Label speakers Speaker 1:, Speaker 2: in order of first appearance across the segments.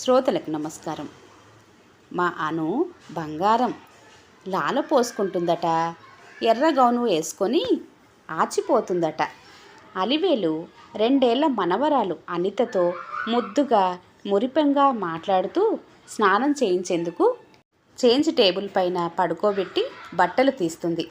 Speaker 1: శ్రోతలకు నమస్కారం. మా అను బంగారం లాల పోసుకుంటుందట. ఎర్ర గౌను వేసుకొని ఆచిపోతుందట. అలివేలు 2 ఏళ్ల మనవరాలు అనితతో ముద్దుగా మురిపెంగా మాట్లాడుతూ స్నానం చేయించేందుకు చేంజ్ టేబుల్ పైన పడుకోబెట్టి బట్టలు తీస్తుంది.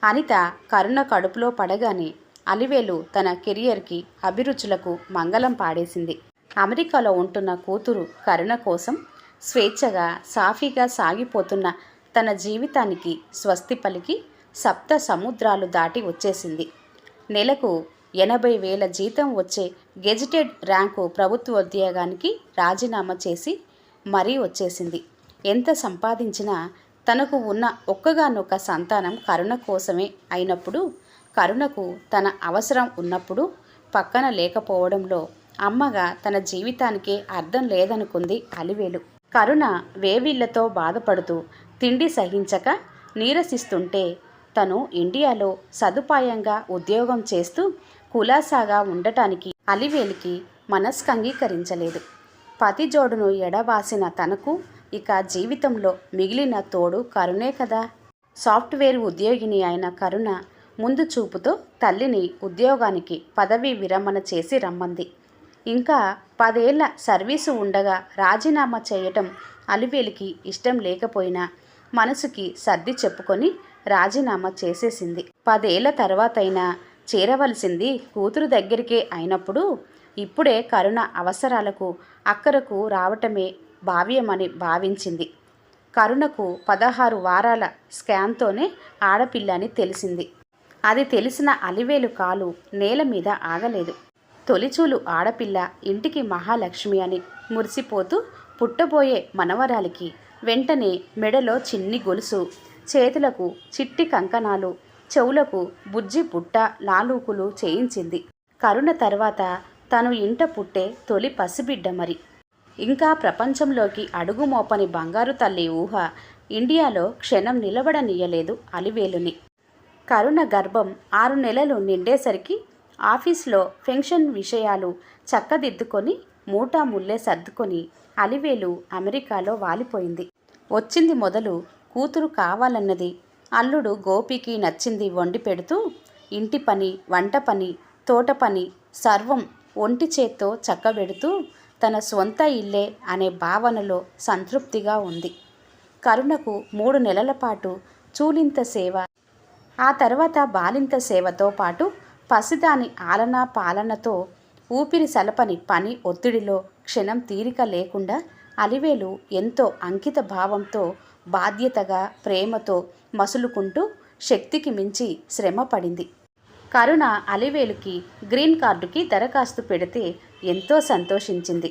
Speaker 1: అనిత కరుణ కడుపులో పడగానే అలివేలు తన కెరియర్కి అభిరుచులకు మంగళం పాడేసింది. అమెరికాలో ఉంటున్న కూతురు కరుణ కోసం స్వేచ్ఛగా సాఫీగా సాగిపోతున్న తన జీవితానికి స్వస్తి పలికి సప్త సముద్రాలు దాటి వచ్చేసింది. నెలకు 80,000 జీతం వచ్చే గెజిటెడ్ ర్యాంకు ప్రభుత్వ ఉద్యోగానికి రాజీనామా చేసి మరీ వచ్చేసింది. ఎంత సంపాదించినా తనకు ఉన్న ఒక్కగానొక్క సంతానం కరుణ కోసమే అయినప్పుడు, కరుణకు తన అవసరం ఉన్నప్పుడు పక్కన లేకపోవడంలో అమ్మగా తన జీవితానికే అర్థం లేదనుకుంది అలివేలు. కరుణ వేవిళ్లతో బాధపడుతూ తిండి సహించక నీరసిస్తుంటే తను ఇండియాలో సదుపాయంగా ఉద్యోగం చేస్తూ కులాసాగా ఉండటానికి అలివేలికి మనస్కంగీకరించలేదు. పతి జోడును ఎడబాసిన తనకు ఇక జీవితంలో మిగిలిన తోడు కరుణే కదా. సాఫ్ట్వేర్ ఉద్యోగిని అయిన కరుణ ముందు చూపుతో తల్లిని ఉద్యోగానికి పదవీ విరమణ చేసి రమ్మంది. ఇంకా 10 ఏళ్ల సర్వీసు ఉండగా రాజీనామా చేయటం అలివేలికి ఇష్టం లేకపోయినా మనసుకి సర్ది చెప్పుకొని రాజీనామా చేసేసింది. 10 ఏళ్ల తర్వాతైనా చేరవలసింది కూతురు దగ్గరికే అయినప్పుడు ఇప్పుడే కరుణ అవసరాలకు అక్కరకు రావటమే భావ్యమని భావించింది. కరుణకు 16 వారాల స్కాన్తోనే ఆడపిల్ల అని తెలిసింది. అది తెలిసిన అలివేలు కాలు నేల మీద ఆగలేదు. తొలిచూలు ఆడపిల్ల ఇంటికి మహాలక్ష్మి అని మురిసిపోతూ పుట్టబోయే మనవరాలికి వెంటనే మెడలో చిన్ని గొలుసు, చేతులకు చిట్టి కంకణాలు, చెవులకు బుజ్జి బుట్ట లాలూకులు చేయించింది. కరుణ తర్వాత తను ఇంట పుట్టే తొలి పసిబిడ్డ మరి. ఇంకా ప్రపంచంలోకి అడుగు మోపని బంగారు తల్లి ఊహ ఇండియాలో క్షణం నిలబడనీయలేదు అలివేలుని. కరుణ గర్భం 6 నెలలు నిండేసరికి ఆఫీస్లో ఫెన్షన్ విషయాలు చక్కదిద్దుకొని మూటా ముల్లే సర్దుకొని అలివేలు అమెరికాలో వాలిపోయింది. వచ్చింది మొదలు కూతురు కావాలన్నది. అల్లుడు గోపికి నచ్చింది వండి పెడుతూ ఇంటి పని, వంట పని, తోట పని సర్వం ఒంటి చేత్తో చక్కబెడుతూ తన సొంత ఇల్లే అనే భావనలో సంతృప్తిగా ఉంది. కరుణకు 3 నెలల పాటు చూలింత సేవ, ఆ తర్వాత బాలింత సేవతో పాటు పసిదాని ఆలనా పాలనతో ఊపిరి సలపని పని ఒత్తిడిలో క్షణం తీరిక లేకుండా అలివేలు ఎంతో అంకిత భావంతో బాధ్యతగా ప్రేమతో మసులుకుంటూ శక్తికి మించి శ్రమ పడింది. కరుణ అలివేలుకి గ్రీన్ కార్డుకి దరఖాస్తు పెడితే ఎంతో సంతోషించింది.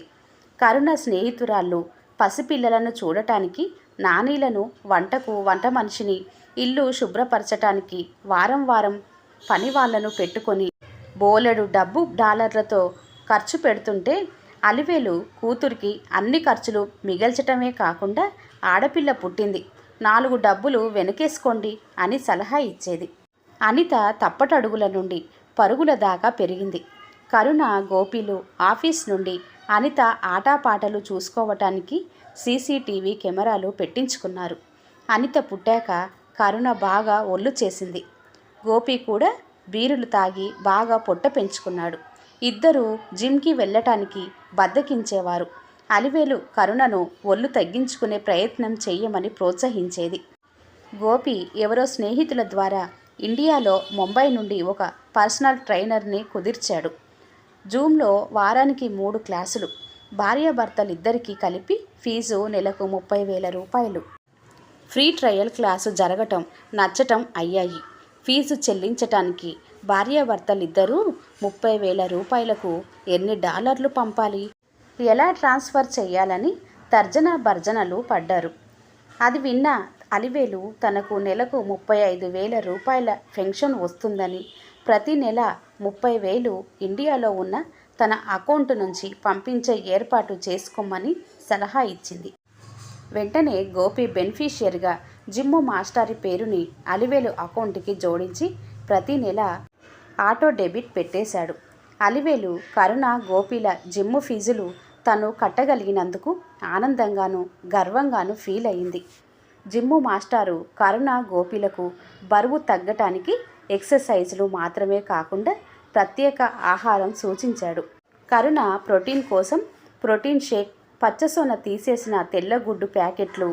Speaker 1: కరుణ స్నేహితురాళ్ళు పసిపిల్లలను చూడటానికి, నానీలను వంటకు వంట మనిషిని, ఇల్లు శుభ్రపరచటానికి వారం వారం పని వాళ్లను పెట్టుకొని బోలెడు డబ్బు డాలర్లతో ఖర్చు పెడుతుంటే అలివేలు కూతురికి అన్ని ఖర్చులు మిగల్చటమే కాకుండా ఆడపిల్ల పుట్టింది, 4 డబ్బులు వెనకేసుకోండి అని సలహా ఇచ్చేది. అనిత తప్పటడుగుల నుండి పరుగుల దాకా పెరిగింది. కరుణ, గోపీలు ఆఫీస్ నుండి అనిత ఆటాపాటలు చూసుకోవటానికి సీసీటీవీ కెమెరాలు పెట్టించుకున్నారు. అనిత పుట్టాక కరుణ బాగా ఒళ్ళు చేసింది. గోపి కూడా బీరులు తాగి బాగా పొట్ట పెంచుకున్నాడు. ఇద్దరూ జిమ్కి వెళ్ళటానికి బద్దకించేవారు. అలివేలు కరుణను ఒళ్ళు తగ్గించుకునే ప్రయత్నం చెయ్యమని ప్రోత్సహించేది. గోపి ఎవరో స్నేహితుల ద్వారా ఇండియాలో ముంబై నుండి ఒక పర్సనల్ ట్రైనర్ని కుదిర్చాడు. జూమ్లో వారానికి 3 క్లాసులు. భార్యాభర్తలిద్దరికీ కలిపి ఫీజు నెలకు 30,000 రూపాయలు. ఫ్రీ ట్రయల్ క్లాసు జరగటం నచ్చటం అయ్యాయి. ఫీజు చెల్లించటానికి భార్యాభర్తలిద్దరూ 30,000 రూపాయలకు ఎన్ని డాలర్లు పంపాలి, ఎలా ట్రాన్స్ఫర్ చేయాలని తర్జన భర్జనలు పడ్డారు. అది విన్న అలివేలు తనకు నెలకు 35,000 రూపాయల పెన్షన్ వస్తుందని, ప్రతి నెల 30,000 ఇండియాలో ఉన్న తన అకౌంట్ నుంచి పంపించే ఏర్పాటు చేసుకోమని సలహా ఇచ్చింది. వెంటనే గోపి బెనిఫిషియర్గా జిమ్ము మాస్టారి పేరుని అలివేలు అకౌంట్కి జోడించి ప్రతి నెల ఆటో డెబిట్ పెట్టేశాడు. అలివేలు, కరుణ, గోపిల జిమ్ము ఫీజులు తను కట్టగలిగినందుకు ఆనందంగాను గర్వంగాను ఫీల్ అయింది. జిమ్ము మాస్టారు కరుణ గోపిలకు బరువు తగ్గటానికి ఎక్సర్సైజులు మాత్రమే కాకుండా ప్రత్యేక ఆహారం సూచించాడు. కరుణ ప్రోటీన్ కోసం ప్రోటీన్ షేక్, పచ్చసొన తీసేసిన తెల్లగుడ్డు ప్యాకెట్లు,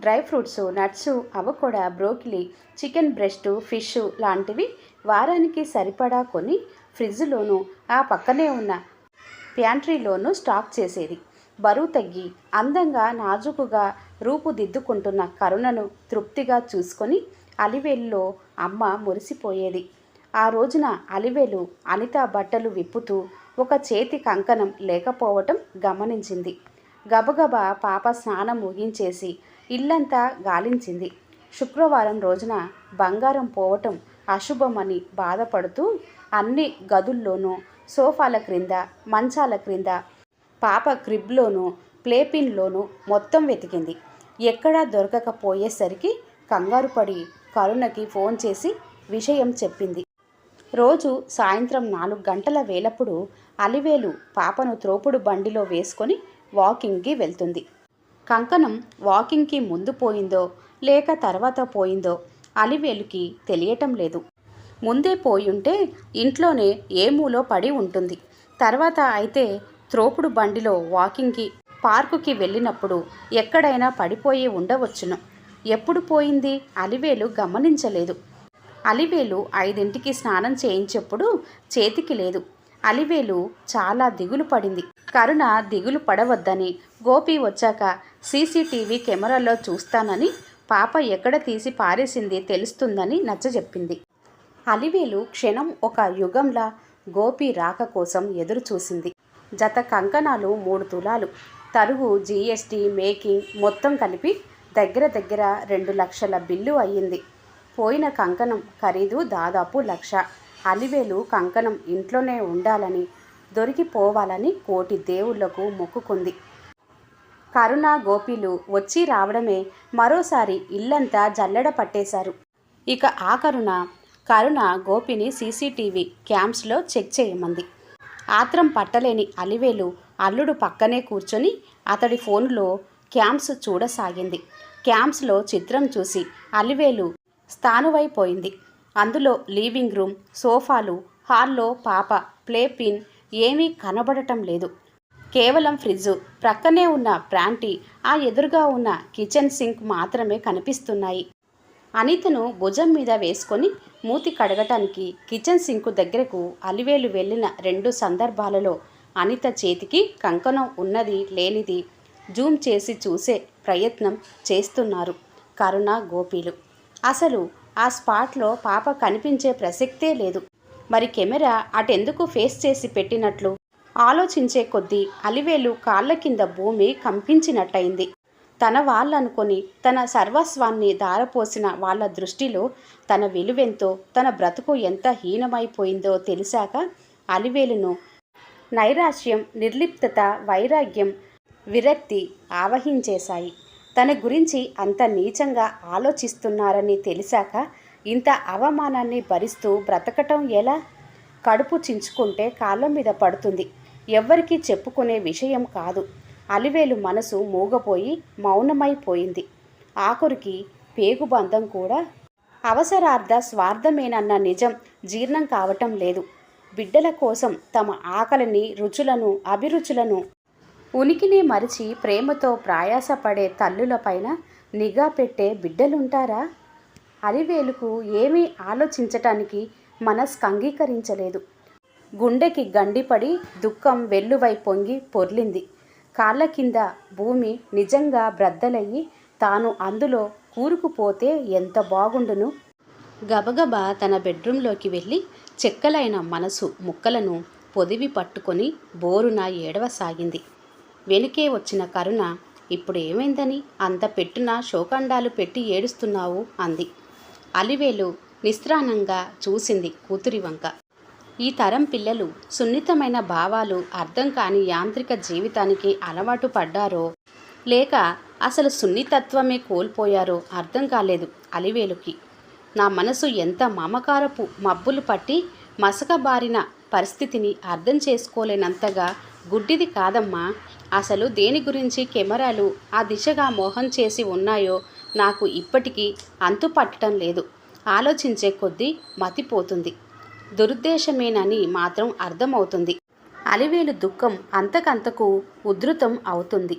Speaker 1: dry fruits, nuts, avocado, broccoli, chicken breast, fish లాంటివి వారానికి సరిపడా కొని ఫ్రిడ్జ్లోనూ ఆ పక్కనే ఉన్న ప్యాంట్రీలోనూ స్టాక్ చేసేది. బరువు తగ్గి అందంగా నాజూకుగా రూపుదిద్దుకుంటున్న కరుణను తృప్తిగా చూసుకొని అలివేలులో అమ్మ మురిసిపోయేది. ఆ రోజున అలివేలు అనిత బట్టలు విప్పుతూ ఒక చేతి కంకణం లేకపోవటం గమనించింది. గబగబా పాప స్నానం ముగించేసి ఇల్లంతా గాలించింది. శుక్రవారం రోజున బంగారం పోవటం అశుభమని బాధపడుతూ అన్ని గదుల్లోనూ, సోఫాల క్రింద, మంచాల క్రింద, పాప క్రిబ్లోనూ, ప్లేపిన్లోనూ మొత్తం వెతికింది. ఎక్కడా దొరకకపోయేసరికి కంగారుపడి కరుణకి ఫోన్ చేసి విషయం చెప్పింది. రోజు సాయంత్రం 4 గంటల వేళప్పుడు అలివేలు పాపను త్రోపుడు బండిలో వేసుకొని వాకింగ్కి వెళ్తుంది. కంకణం వాకింగ్కి ముందు పోయిందో లేక తర్వాత పోయిందో అలివేలుకి తెలియటం లేదు. ముందే పోయుంటే ఇంట్లోనే ఏ మూలో పడి ఉంటుంది. తర్వాత అయితే త్రోపుడు బండిలో వాకింగ్కి పార్కుకి వెళ్ళినప్పుడు ఎక్కడైనా పడిపోయి ఉండవచ్చును. ఎప్పుడు పోయింది అలివేలు గమనించలేదు. అలివేలు 5ంటికి స్నానం చేయించేప్పుడు చేతికి లేదు. అలివేలు చాలా దిగులు పడింది. కరుణ దిగులు పడవద్దని, గోపి వచ్చాక సీసీటీవీ కెమెరాలో చూస్తానని, పాప ఎక్కడ తీసి పారేసింది తెలుస్తుందని నచ్చజెప్పింది. అలివేలు క్షణం ఒక యుగంలా గోపి రాక కోసం ఎదురు చూసింది. జత కంకణాలు 3 తులాలు, తరుగు, జీఎస్టీ, మేకింగ్ మొత్తం కలిపి దగ్గర 2 లక్షల బిల్లు అయ్యింది. పోయిన కంకణం ఖరీదు దాదాపు 1,00,000. అలివేలు కంకణం ఇంట్లోనే ఉండాలని, దొరికిపోవాలని కోటి దేవుళ్లకు మొక్కుకుంది. కరుణ గోపీలు వచ్చి రావడమే మరోసారి ఇల్లంతా జల్లెడ పట్టేశారు. ఇక ఆ కరుణ గోపిని సీసీటీవీ క్యామ్స్లో చెక్ చేయమంది. ఆత్రం పట్టలేని అలివేలు అల్లుడు పక్కనే కూర్చొని అతడి ఫోన్లో క్యామ్స్ చూడసాగింది. క్యామ్స్లో చిత్రం చూసి అలివేలు స్థానువైపోయింది. అందులో లివింగ్ రూమ్, సోఫాలు, హాల్లో పాప, ప్లేపిన్ ఏమీ కనబడటం లేదు. కేవలం ఫ్రిడ్జ్, ప్రక్కనే ఉన్న ప్యాంటీ, ఆ ఎదురుగా ఉన్న కిచెన్ సింక్ మాత్రమే కనిపిస్తున్నాయి. అనితను భుజం మీద వేసుకొని మూతి కడగటానికి కిచెన్ సింకు దగ్గరకు అలివేలు వెళ్ళిన 2 సందర్భాలలో అనిత చేతికి కంకణం ఉన్నది లేనిది జూమ్ చేసి చూసే ప్రయత్నం చేస్తున్నారు కరుణ గోపీలు. అసలు ఆ స్పాట్లో పాప కనిపించే ప్రసక్తే లేదు. మరి కెమెరా అటెందుకు ఫేస్ చేసి పెట్టినట్లు ఆలోచించే కొద్దీ అలివేలు కాళ్ళ కింద భూమి కంపించినట్టయింది. తన వాళ్ళనుకొని తన సర్వస్వాన్ని దారపోసిన వాళ్ళ దృష్టిలో తన విలువెంతో, తన బ్రతుకు ఎంత హీనమైపోయిందో తెలిసాక అలివేలును నైరాశ్యం, నిర్లిప్తత, వైరాగ్యం, విరక్తి ఆవహించేశాయి. తన గురించి అంత నీచంగా ఆలోచిస్తున్నారని తెలిసాక ఇంత అవమానాన్ని భరిస్తూ బ్రతకటం ఎలా? కడుపు చించుకుంటే కాళ్ళ మీద పడుతుంది. ఎవ్వరికీ చెప్పుకునే విషయం కాదు. అలివేలు మనసు మూగపోయి మౌనమైపోయింది. ఆఖరికి పేగుబంధం కూడా అవసరార్థ స్వార్థమేనన్న నిజం జీర్ణం కావటం లేదు. బిడ్డల కోసం తమ ఆకలిని, రుచులను, అభిరుచులను, ఉనికిని మరిచి ప్రేమతో ప్రయాసపడే తల్లులపైన నిఘా పెట్టే బిడ్డలుంటారా? అలివేలుకు ఏమీ ఆలోచించటానికి మనస్కంగీకరించలేదు. గుండెకి గండిపడి దుఃఖం వెల్లువై పొంగి పొర్లింది. కాళ్ళ కింద భూమి నిజంగా బ్రద్దలయ్యి తాను అందులో కూరుకుపోతే ఎంత బాగుండును. గబగబా తన బెడ్రూంలోకి వెళ్ళి చెక్కలైన మనసు ముక్కలను పొదివి పట్టుకొని బోరున ఏడవసాగింది. వెనుకే వచ్చిన కరుణ, ఇప్పుడు ఏమైందని అంత పెట్టున శోకండాలు పెట్టి ఏడుస్తున్నావు అంది. అలివేలు నిస్త్రాణంగా చూసింది కూతురి వంక. ఈ తరం పిల్లలు సున్నితమైన భావాలు అర్థం కాని యాంత్రిక జీవితానికి అలవాటు పడ్డారో లేక అసలు సున్నితత్వమే కోల్పోయారో అర్థం కాలేదు అలివేలుకి. నా మనసు ఎంత మమకారపు మబ్బులు పట్టి మసకబారిన పరిస్థితిని అర్థం చేసుకోలేనంతగా గుడ్డిది కాదమ్మా. అసలు దేని గురించి కెమెరాలు ఆ దిశగా మోహం చేసి ఉన్నాయో నాకు ఇప్పటికీ అంతు పట్టడం లేదు. ఆలోచించే కొద్దీ మతిపోతుంది. దురుద్దేశమేనని మాత్రం అర్థమవుతుంది. అలివేలు దుఃఖం అంతకంతకు ఉధృతం అవుతుంది.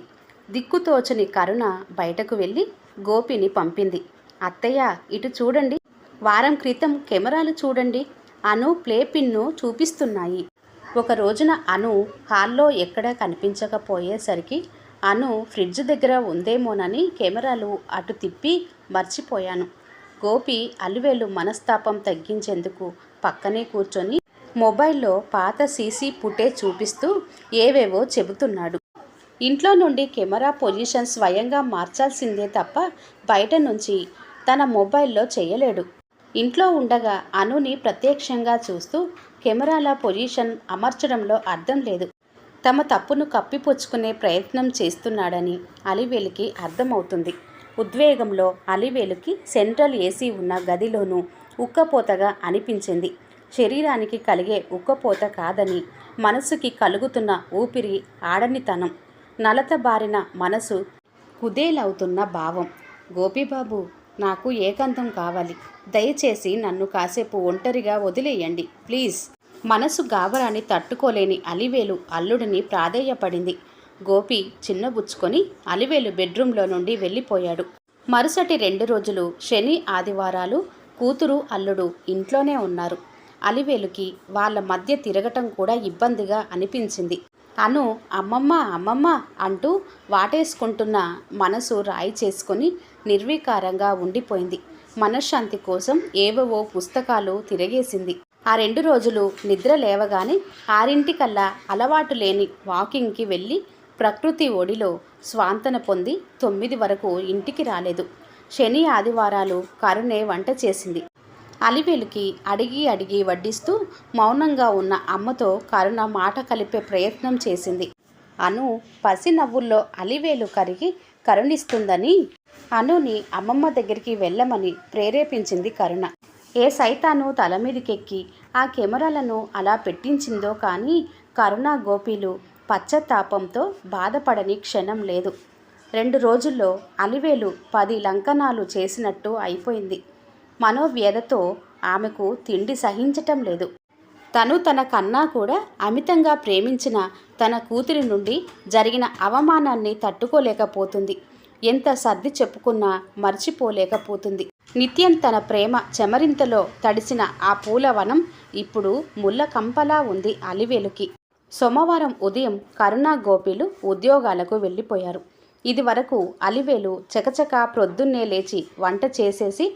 Speaker 1: దిక్కుతోచని కరుణ బయటకు వెళ్ళి గోపిని పంపింది. అత్తయ్య, ఇటు చూడండి. వారం క్రితం కెమెరాలు చూడండి. అను ప్లే పిన్ను చూపిస్తున్నాయి. ఒక రోజున అను హాల్లో ఎక్కడా కనిపించకపోయేసరికి అను ఫ్రిడ్జ్ దగ్గర ఉందేమోనని కెమెరాలు అటు తిప్పి మర్చిపోయాను. గోపి అలివేలు మనస్తాపం తగ్గించేందుకు పక్కనే కూర్చొని మొబైల్లో పాత సీసీ ఫుటేజ్ చూపిస్తూ ఏవేవో చెబుతున్నాడు. ఇంట్లో నుండి కెమెరా పొజిషన్ స్వయంగా మార్చాల్సిందే తప్ప బయట నుంచి తన మొబైల్లో చేయలేడు. ఇంట్లో ఉండగా అనుని ప్రత్యక్షంగా చూస్తూ కెమెరాల పొజిషన్ అమర్చడంలో అర్థం లేదు. తమ తప్పును కప్పిపుచ్చుకునే ప్రయత్నం చేస్తున్నాడని అలివేలుకి అర్థమవుతుంది. ఉద్వేగంలో అలివేలుకి సెంట్రల్ ఏసీ ఉన్న గదిలోనూ ఉక్కపోతగా అనిపించింది. శరీరానికి కలిగే ఉక్కపోత కాదని, మనసుకి కలుగుతున్న ఊపిరి ఆడనితనం, నలతబారిన మనసు కుదేలవుతున్న భావం. గోపీబాబు, నాకు ఏకాంతం కావాలి. దయచేసి నన్ను కాసేపు ఒంటరిగా వదిలేయండి ప్లీజ్. మనసు గాబరాన్ని తట్టుకోలేని అలివేలు అల్లుడిని ప్రాధేయపడింది. గోపి చిన్నబుచ్చుకొని అలివేలు బెడ్రూంలో నుండి వెళ్ళిపోయాడు. మరుసటి 2 రోజులు శని ఆదివారాలు కూతురు అల్లుడు ఇంట్లోనే ఉన్నారు. అలివేలుకి వాళ్ళ మధ్య తిరగటం కూడా ఇబ్బందిగా అనిపించింది. అను అమ్మమ్మ అమ్మమ్మ అంటూ వాటేసుకుంటున్న మనసు రాయి చేసుకొని నిర్వికారంగా ఉండిపోయింది. మనశ్శాంతి కోసం ఏవేవో పుస్తకాలు తిరగేసింది. ఆ 2 రోజులు నిద్ర లేవగానే 6 అలవాటు లేని వాకింగ్కి వెళ్ళి ప్రకృతి ఒడిలో స్వాంతన పొంది 9 వరకు ఇంటికి రాలేదు. శని ఆదివారాలు కరుణే వంట చేసింది. అలివేలుకి అడిగి అడిగి వడ్డిస్తూ మౌనంగా ఉన్న అమ్మతో కరుణ మాట కలిపే ప్రయత్నం చేసింది. అను పసి నవ్వుల్లో అలివేలు కరిగి కరుణిస్తుందని అనుని అమ్మమ్మ దగ్గరికి వెళ్ళమని ప్రేరేపించింది కరుణ. ఏ సైతాను తల మీదకెక్కి ఆ కెమెరాలను అలా పెట్టించిందో కానీ కరుణ గోపీలు పశ్చాత్తాపంతో బాధపడని క్షణం లేదు. 2 రోజుల్లో అలివేలు 10 లంకనాలు చేసినట్టు అయిపోయింది. మనోవ్యధతో ఆమెకు తిండి సహించటం లేదు. తను తన కన్నా కూడా అమితంగా ప్రేమించిన తన కూతురి నుండి జరిగిన అవమానాన్ని తట్టుకోలేకపోతుంది. ఎంత సర్ది చెప్పుకున్నా మర్చిపోలేకపోతుంది. నిత్యం తన ప్రేమ చెమరింతలో తడిసిన ఆ పూలవనం ఇప్పుడు ముళ్ళ కంపలా ఉంది అలివేలుకి. సోమవారం ఉదయం కరుణ గోపీలు ఉద్యోగాలకు వెళ్ళిపోయారు. ఇది వరకు అలివేలు చకచకా ప్రొద్దున్నే లేచి వంట చేసేసి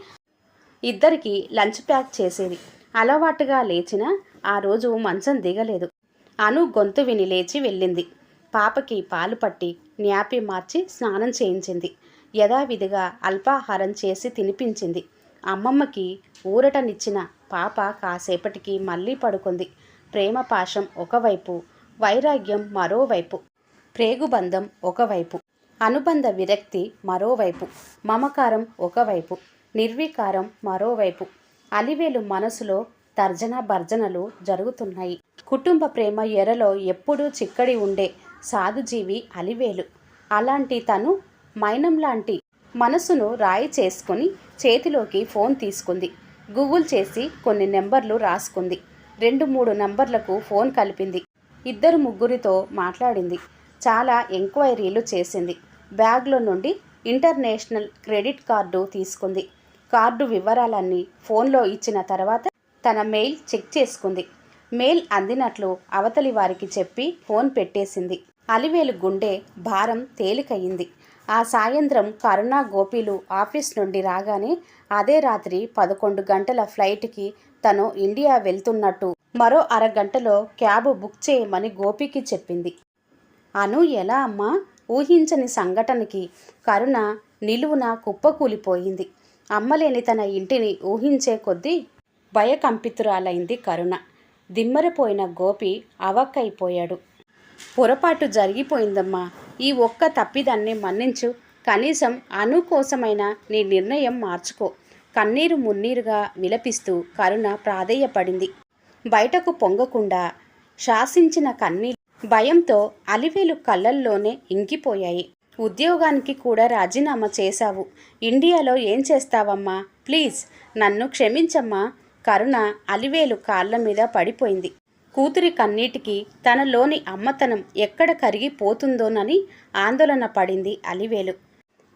Speaker 1: ఇద్దరికి లంచ్ ప్యాక్ చేసేది. అలవాటుగా లేచిన ఆ రోజు మంచం దిగలేదు. అను గొంతు విని లేచి వెళ్ళింది. పాపకి పాలు పట్టి న్యాపి మార్చి స్నానం చేయించింది. యథావిధిగా అల్పాహారం చేసి తినిపించింది. అమ్మమ్మకి ఊరటనిచ్చిన పాప కాసేపటికి మళ్ళీ పడుకుంది. ప్రేమ పాశం ఒకవైపు, వైరాగ్యం మరోవైపు, ప్రేగుబంధం ఒకవైపు, అనుబంధ విరక్తి మరోవైపు, మమకారం ఒకవైపు, నిర్వికారం మరోవైపు. అలివేలు మనసులో తర్జన భర్జనలు జరుగుతున్నాయి. కుటుంబ ప్రేమ ఎరలో ఎప్పుడూ చిక్కడి ఉండే సాధుజీవి అలివేలు. అలాంటి తను మైనం లాంటి మనసును రాయి చేసుకొని చేతిలోకి ఫోన్ తీసుకుంది. గూగుల్ చేసి కొన్ని నెంబర్లు రాసుకుంది. 2-3 నెంబర్లకు ఫోన్ కలిపింది. 2-3 మాట్లాడింది. చాలా ఎంక్వైరీలు చేసింది. బ్యాగ్లో నుండి ఇంటర్నేషనల్ క్రెడిట్ కార్డు తీసుకుంది. కార్డు వివరాలన్నీ ఫోన్లో ఇచ్చిన తర్వాత తన మెయిల్ చెక్ చేసుకుంది. మెయిల్ అందినట్లు అవతలి వారికి చెప్పి ఫోన్ పెట్టేసింది. అలివేలు గుండె భారం తేలికయింది. ఆ సాయంత్రం కరుణ గోపీలు ఆఫీస్ నుండి రాగానే అదే రాత్రి 11 గంటల ఫ్లైట్కి తను ఇండియా వెళ్తున్నట్టు మరో అరగంటలో క్యాబ్ బుక్ చేయమని గోపికి చెప్పింది. అను ఎలా అమ్మా? ఊహించని సంఘటనకి కరుణ నిలువున కుప్పకూలిపోయింది. అమ్మలేని తన ఇంటిని ఊహించే కొద్దీ భయకంపితురాలైంది కరుణ. దిమ్మరపోయిన గోపి అవక్కైపోయాడు. పొరపాటు జరిగిపోయిందమ్మా. ఈ ఒక్క తప్పిదాన్ని మన్నించు. కనీసం అను కోసమైనా నీ నిర్ణయం మార్చుకో. కన్నీరు మున్నీరుగా విలపిస్తూ కరుణ ప్రాధేయపడింది. బయటకు పొంగకుండా శాసించిన కన్నీళ్ళు భయంతో అలివేలు కళ్ళల్లోనే ఇంకిపోయాయి. ఉద్యోగానికి కూడా రాజీనామా చేశావు. ఇండియాలో ఏం చేస్తావమ్మా? ప్లీజ్ నన్ను క్షమించమ్మా. కరుణ అలివేలు కాళ్ళ మీద పడిపోయింది. కూతురి కన్నీటికి తనలోని అమ్మతనం ఎక్కడ కరిగిపోతుందోనని ఆందోళన పడింది అలివేలు.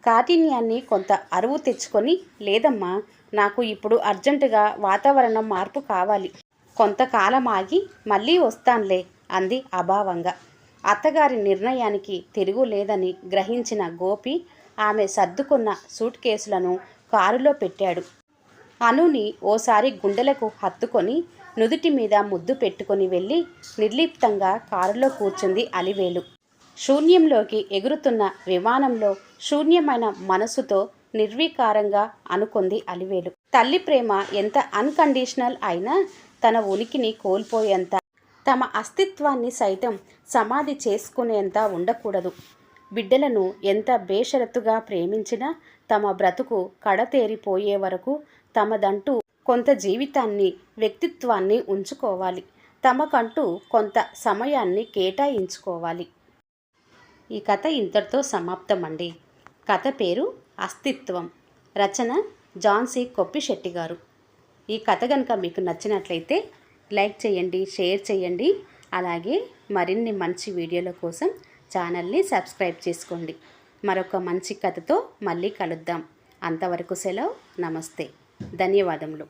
Speaker 1: కాఠిన్యాన్ని కొంత అరువు తెచ్చుకొని, లేదమ్మా, నాకు ఇప్పుడు అర్జెంటుగా వాతావరణం మార్పు కావాలి. కొంతకాలం ఆగి మళ్ళీ వస్తాన్లే అంది అభావంగా. అత్తగారి నిర్ణయానికి తిరుగులేదని గ్రహించిన గోపి ఆమె సర్దుకున్న సూట్ కేసులను కారులో పెట్టాడు. అనుని ఓసారి గుండెలకు హత్తుకొని నుదుటి మీద ముద్దు పెట్టుకొని వెళ్ళి నిర్లిప్తంగా కారులో కూర్చుంది అలివేలు. శూన్యంలోకి ఎగురుతున్న విమానంలో శూన్యమైన మనసుతో నిర్వికారంగా అనుకుంది అలివేలు. తల్లి ప్రేమ ఎంత అన్కండిషనల్ అయినా తన ఉనికిని కోల్పోయేంత, తమ అస్తిత్వాన్ని సైతం సమాధి చేసుకునేంత ఉండకూడదు. బిడ్డలను ఎంత బేషరతుగా ప్రేమించినా తమ బ్రతుకు కడతేరిపోయే వరకు తమదంటూ కొంత జీవితాన్ని, వ్యక్తిత్వాన్ని ఉంచుకోవాలి. తమకంటూ కొంత సమయాన్ని కేటాయించుకోవాలి. ఈ కథ ఇంతటితో సమాప్తం అండి. కథ పేరు అస్తిత్వం. రచన ఝాన్సీ కొప్పిశెట్టి గారు. ఈ కథ కనుక మీకు నచ్చినట్లయితే లైక్ చేయండి, షేర్ చేయండి. అలాగే మరిన్ని మంచి వీడియోల కోసం ఛానల్ని సబ్స్క్రైబ్ చేసుకోండి. మరొక మంచి కథతో మళ్ళీ కలుద్దాం. అంతవరకు సెలవు. నమస్తే. ధన్యవాదములు.